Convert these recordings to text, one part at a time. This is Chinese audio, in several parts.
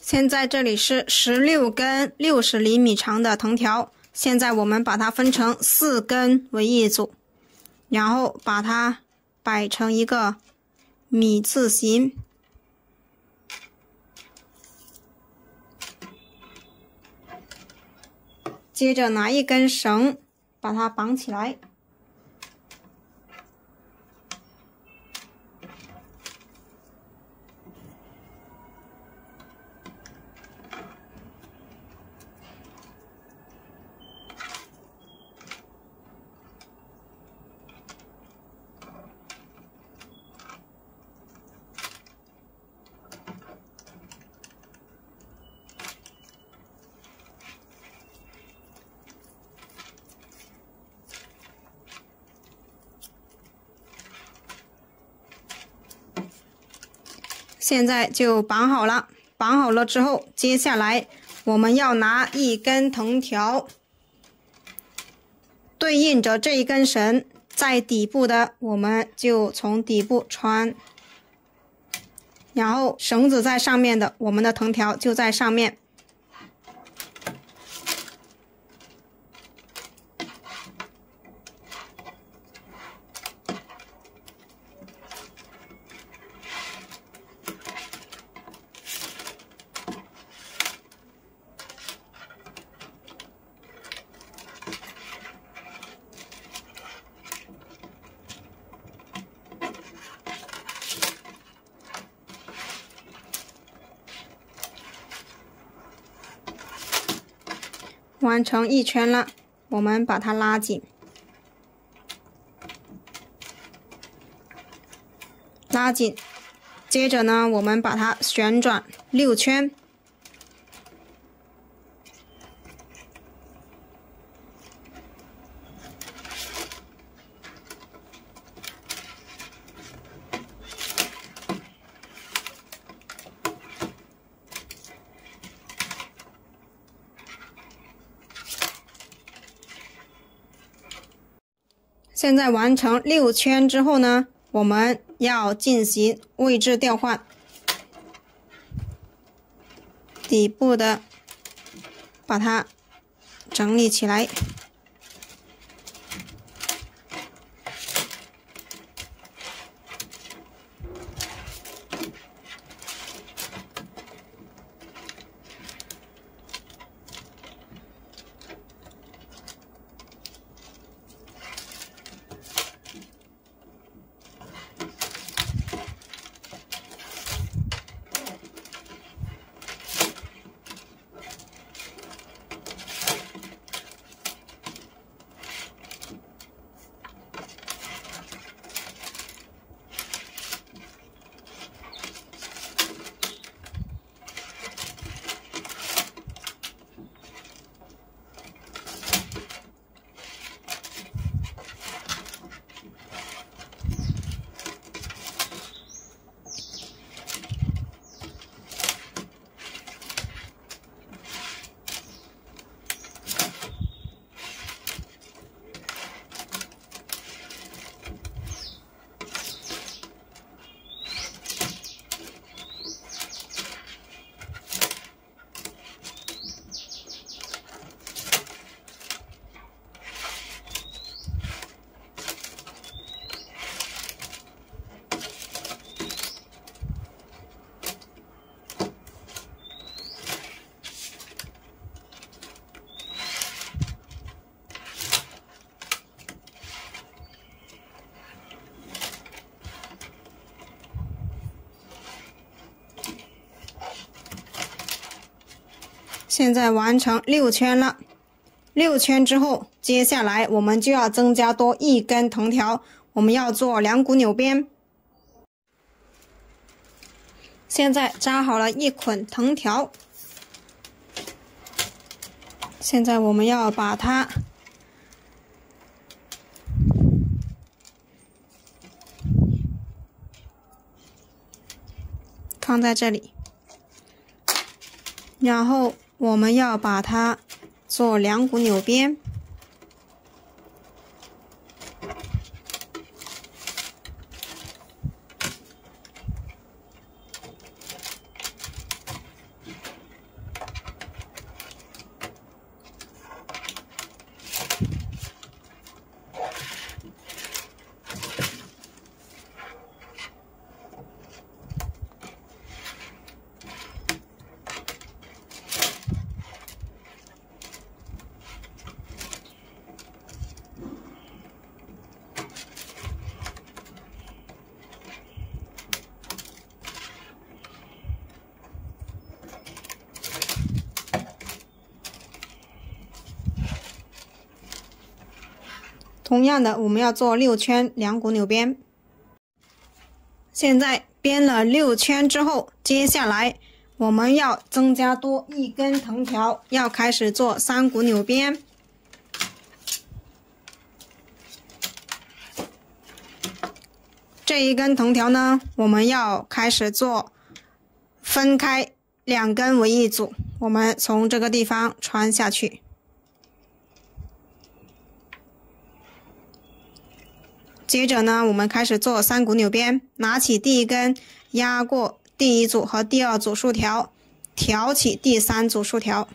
现在这里是16根60厘米长的藤条，现在我们把它分成4根为一组，然后把它摆成一个米字形。接着拿一根绳把它绑起来。现在就绑好了，绑好了之后，接下来我们要拿一根藤条，对应着这一根绳，在底部的我们就从底部穿，然后绳子在上面的，我们的藤条就在上面。完成一圈了，我们把它拉紧，拉紧。接着呢，我们把它旋转6圈。现在完成6圈之后呢，我们要进行位置调换，底部的把它整理起来。现在完成6圈了，6圈之后，接下来我们就要增加多1根藤条，我们要做2股扭边。现在扎好了1捆藤条，现在我们要把它放在这里，然后我们要把它做2股扭边。同样的，我们要做6圈两股扭边。现在编了6圈之后，接下来我们要增加多1根藤条，要开始做3股扭边。这一根藤条呢，我们要开始做分开2根为一组，我们从这个地方穿下去。接着呢，我们开始做3股扭边，拿起第1根，压过第1组和第2组竖条，挑起第3组竖条。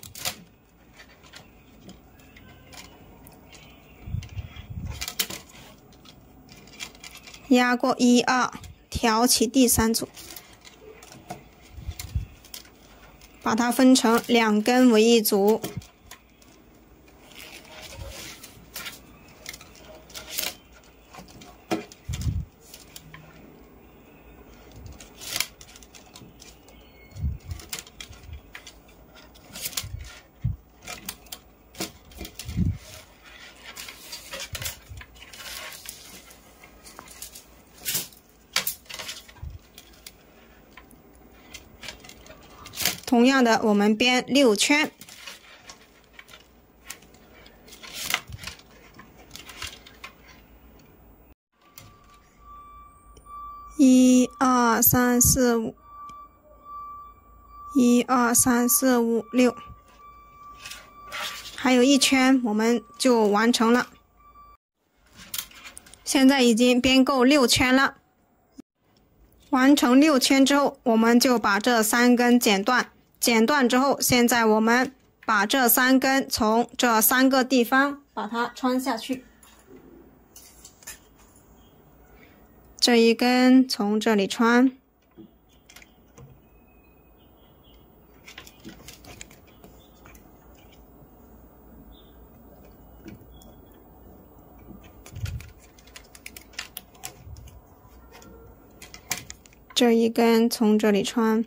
压过1、2，挑起第3组，把它分成2根为一组。同样的，我们编6圈。1、2、3、4、5， 1、2、3、4、5、6，还有1圈，我们就完成了。现在已经编够6圈了。完成6圈之后，我们就把这3根剪断。剪断之后，现在我们把这3根从这3个地方把它穿下去。这一根从这里穿，这一根从这里穿。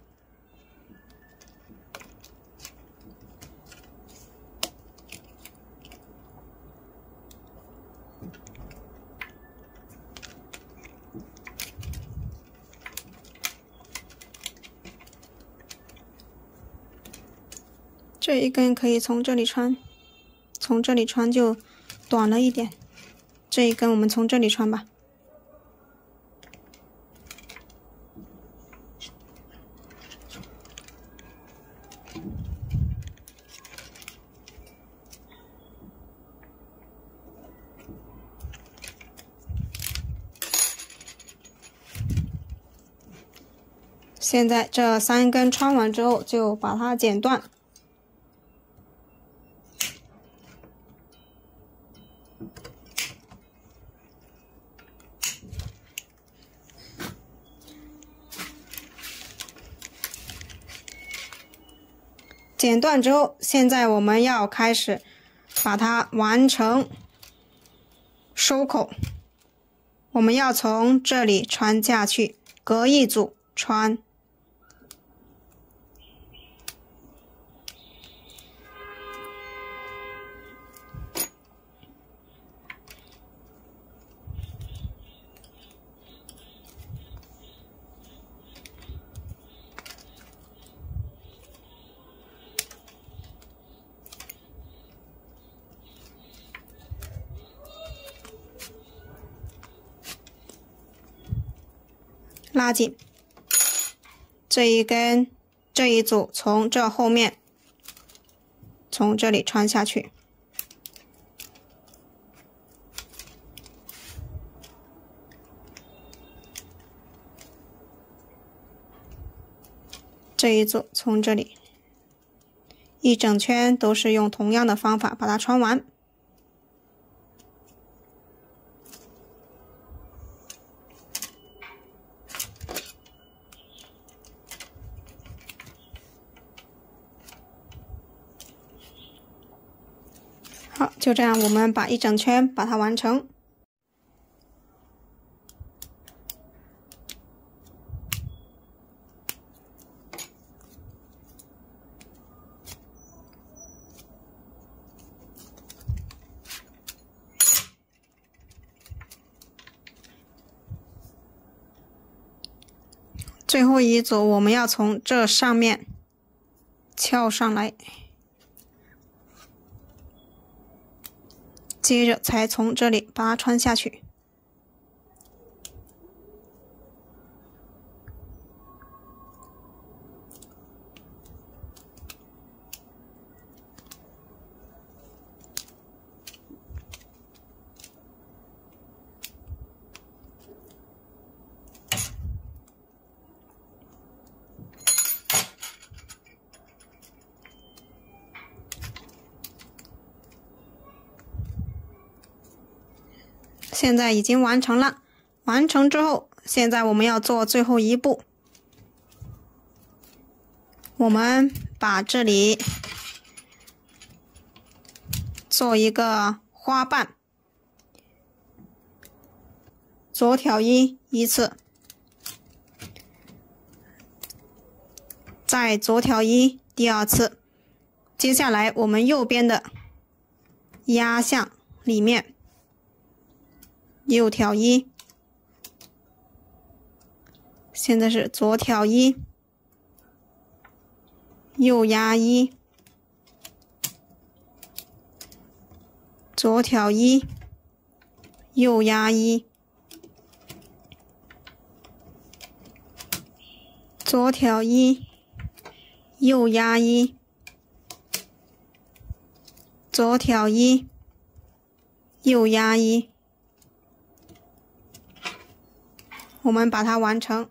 这一根可以从这里穿，从这里穿就短了一点。这一根我们从这里穿吧。现在这3根穿完之后，就把它剪断。剪断之后，现在我们要开始把它完成收口。我们要从这里穿下去，隔一组穿。拉紧这一根，这一组从这后面从这里穿下去，这一组从这里，一整圈都是用同样的方法把它穿完。好，就这样，我们把一整圈把它完成。最后一组我们要从这上面翘上来，接着才从这里把它穿下去。现在已经完成了，完成之后，现在我们要做最后一步。我们把这里做一个花瓣，左挑一次，再左挑一第二次。接下来我们右边的压向里面。右挑一，现在是左挑一，右压一，左挑一，右压一，左挑一，右压一，左挑一，右压一。我们把它完成。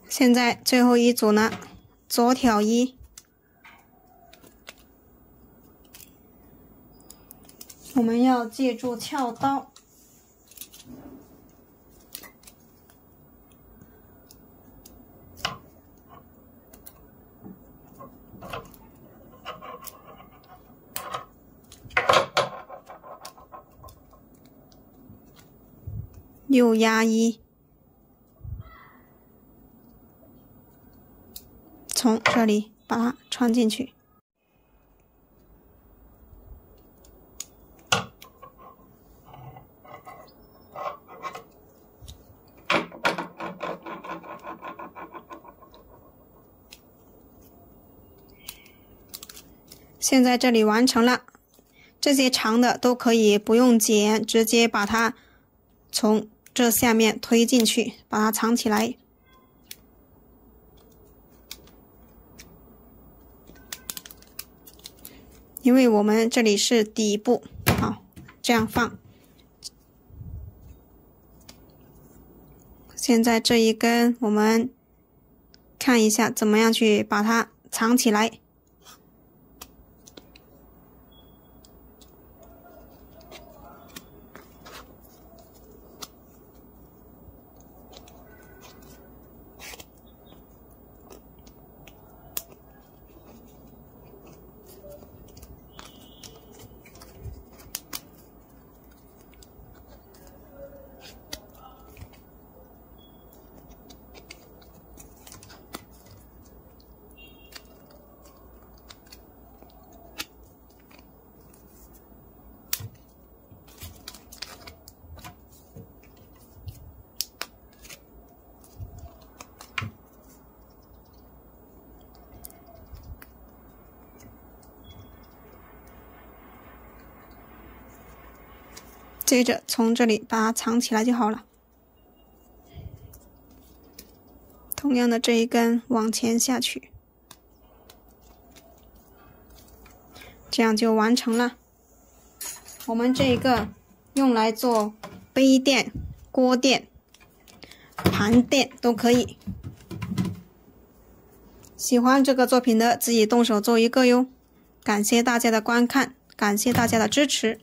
现在最后一组呢，左挑一，我们要记住翘刀，右压一。从这里把它穿进去，现在这里完成了，这些长的都可以不用剪，直接把它从这下面推进去，把它藏起来。因为我们这里是底部，好，这样放。现在这一根我们看一下怎么样去把它藏起来。接着从这里把它藏起来就好了。同样的这一根往前下去，这样就完成了。我们这个用来做杯垫、锅垫、盘垫都可以。喜欢这个作品的自己动手做一个哟。感谢大家的观看，感谢大家的支持。